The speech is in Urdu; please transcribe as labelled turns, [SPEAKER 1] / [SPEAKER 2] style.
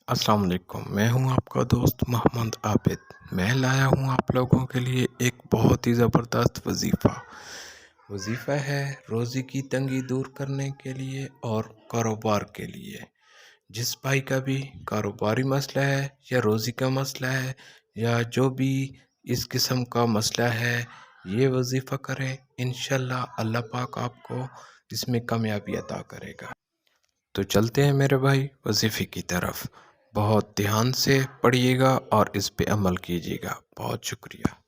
[SPEAKER 1] السلام علیکم، میں ہوں آپ کا دوست محمد عابد۔ میں لایا ہوں آپ لوگوں کے لیے ایک بہت ہی زبردست وظیفہ ہے روزی کی تنگی دور کرنے کے لیے اور کاروبار کے لیے۔ جس بھائی کا بھی کاروباری مسئلہ ہے یا روزی کا مسئلہ ہے یا جو بھی اس قسم کا مسئلہ ہے، یہ وظیفہ کریں، انشاءاللہ اللہ پاک آپ کو اس میں کامیابی عطا کرے گا۔ تو چلتے ہیں میرے بھائی وظیفے کی طرف۔ بہت دھیان سے پڑھیے گا اور اس پہ عمل کیجیے گا۔ بہت شکریہ۔